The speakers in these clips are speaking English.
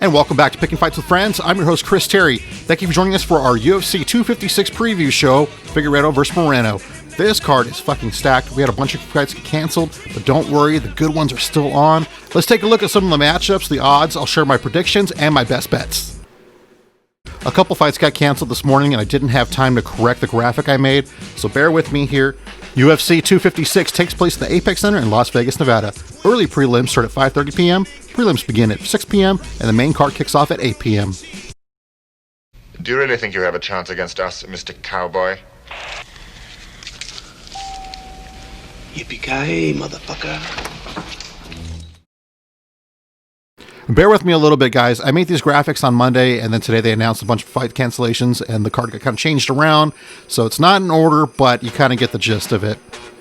And welcome back to Picking Fights with Friends. I'm your host, Chris Terry. Thank you for joining us for our UFC 256 preview show, Figueiredo vs. Moreno. This card is fucking stacked. We had a bunch of fights get canceled, but don't worry, the good ones are still on. Let's take a look at some of the matchups, the odds. I'll share my predictions and my best bets. A couple fights got canceled this morning, and I didn't have time to correct the graphic I made, so bear with me here. UFC 256 takes place in the Apex Center in Las Vegas, Nevada. Early prelims start at 5:30 p.m., prelims begin at 6 p.m., and the main card kicks off at 8 p.m. Do you really think you have a chance against us, Mr. Cowboy? Yippee-ki-yay, motherfucker. Bear with me a little bit, guys. I made these graphics on Monday, and then today they announced a bunch of fight cancellations, and the card got kind of changed around, so it's not in order, but you kind of get the gist of it.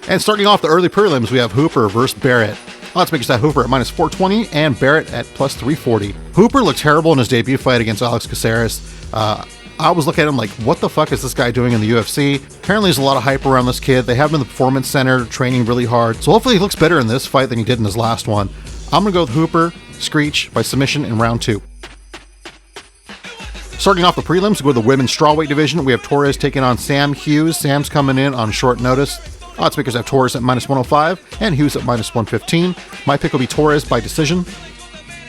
And starting off the early prelims, we have Hooper versus Barrett. Odds makers have Hooper at minus 420 and Barrett at plus 340. Hooper looked terrible in his debut fight against Alex Caceres. I was looking at him like, what the fuck is this guy doing in the UFC? Apparently there's a lot of hype around this kid. They have him in the Performance Center training really hard. So hopefully he looks better in this fight than he did in his last one. I'm going to go with Hooper, Screech, by submission in round 2. Starting off the prelims, we go to the women's strawweight division. We have Torres taking on Sam Hughes. Sam's coming in on short notice. Odds makers have Torres at minus 105 and Hughes at minus 115. My pick will be Torres by decision.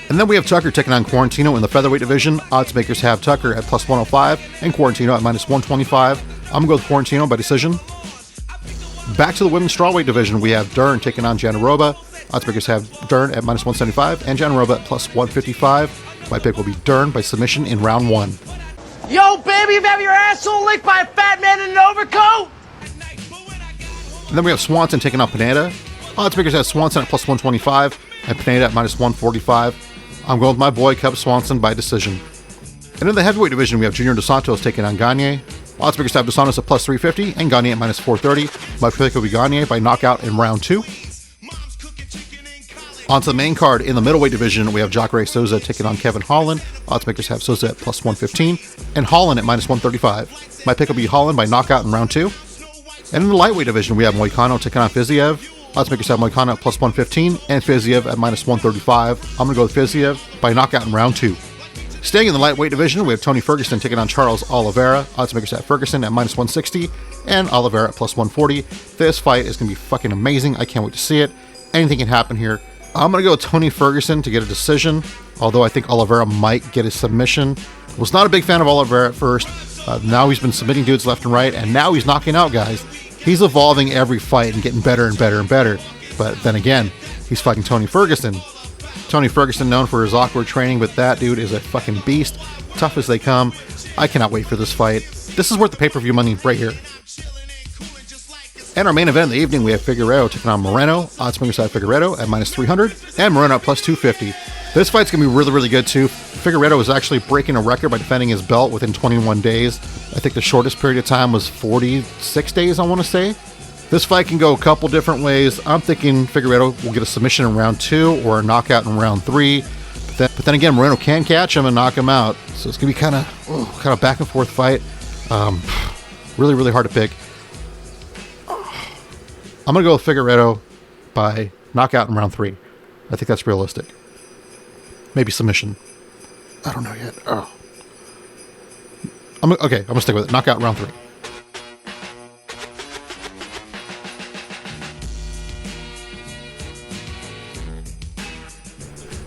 And then we have Tucker taking on Quarantino in the featherweight division. Odds makers have Tucker at plus 105 and Quarantino at minus 125. I'm going to go with Quarantino by decision. Back to the women's strawweight division, we have Dern taking on Janaroba. Odds makers have Dern at minus 175 and Janaroba at plus 155. My pick will be Dern by submission in round 1. Yo, baby, you have your asshole licked by a fat man in an overcoat? And then we have Swanson taking on Pineda. Odds makers have Swanson at plus 125 and Pineda at minus 145. I'm going with my boy Cub Swanson by decision. And in the heavyweight division, we have Junior Dos Santos taking on Gagne. Odds makers have Dos Santos at plus 350 and Gagne at minus 430. My pick will be Gagne by knockout in round 2. On to the main card, in the middleweight division, we have Jacare Souza taking on Kevin Holland. Odds makers have Souza at plus 115 and Holland at minus 135. My pick will be Holland by knockout in round 2. And in the lightweight division, we have Moicano taking on Fiziev. Odds makers have Moicano at plus 115 and Fiziev at minus 135. I'm going to go with Fiziev by knockout in round 2. Staying in the lightweight division, we have Tony Ferguson taking on Charles Oliveira. Odds makers have Ferguson at minus 160 and Oliveira at plus 140. This fight is going to be fucking amazing. I can't wait to see it. Anything can happen here. I'm going to go with Tony Ferguson to get a decision, although I think Oliveira might get a submission. Was not a big fan of Oliveira at first. Now he's been submitting dudes left and right, and now he's knocking out guys. He's evolving every fight and getting better and better and better. But then again, he's fighting Tony Ferguson. Tony Ferguson known for his awkward training, but that dude is a fucking beast. Tough as they come. I cannot wait for this fight. This is worth the pay-per-view money right here. And our main event of the evening, we have Figueiredo taking on Moreno. Odds makers have Figueiredo at minus 300 and Moreno at plus 250. This fight's going to be really, really good too. Figueiredo is actually breaking a record by defending his belt within 21 days. I think the shortest period of time was 46 days, I want to say. This fight can go a couple different ways. I'm thinking Figueiredo will get a submission in round 2 or a knockout in round 3. But then again, Moreno can catch him and knock him out. So it's going to be kind of back and forth fight. Really, really hard to pick. I'm going to go with Figueiredo by knockout in round 3. I think that's realistic. Maybe submission. I don't know yet. I'm going to stick with it. Knockout in round 3.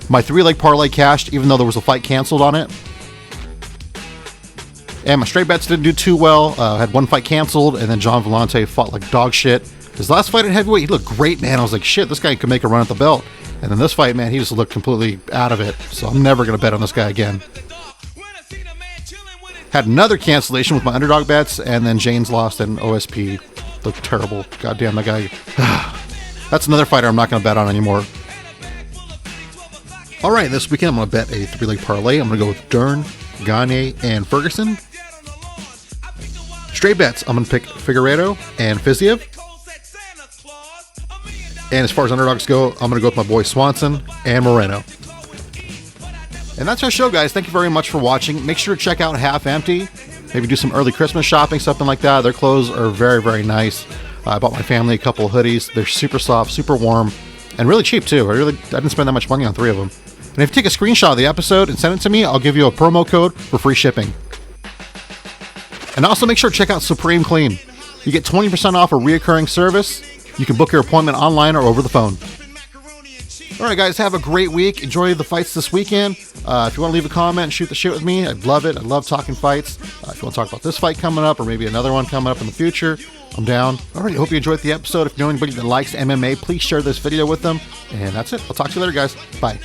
My 3-leg parlay cashed, even though there was a fight canceled on it. And my straight bets didn't do too well. Had one fight canceled, and then John Vellante fought like dog shit. His last fight at heavyweight, he looked great, man. I was like, shit, this guy could make a run at the belt. And then this fight, man, he just looked completely out of it. So I'm never going to bet on this guy again. Had another cancellation with my underdog bets, and then Jane's lost and OSP looked terrible. Goddamn, that guy. That's another fighter I'm not going to bet on anymore. All right, this weekend I'm going to bet a 3-leg parlay. I'm going to go with Dern, Gagne, and Ferguson. Straight bets, I'm going to pick Figueiredo and Fiziev. And as far as underdogs go, I'm going to go with my boy Swanson and Moreno. And that's our show, guys. Thank you very much for watching. Make sure to check out Half Empty. Maybe do some early Christmas shopping, something like that. Their clothes are very, very nice. I bought my family a couple of hoodies. They're super soft, super warm, and really cheap, too. I didn't spend that much money on 3 of them. And if you take a screenshot of the episode and send it to me, I'll give you a promo code for free shipping. And also make sure to check out Supreme Clean. You get 20% off a reoccurring service. You can book your appointment online or over the phone. All right, guys, have a great week. Enjoy the fights this weekend. If you want to leave a comment and shoot the shit with me, I'd love it. I love talking fights. If you want to talk about this fight coming up or maybe another one coming up in the future, I'm down. All right, I hope you enjoyed the episode. If you know anybody that likes MMA, please share this video with them. And that's it. I'll talk to you later, guys. Bye.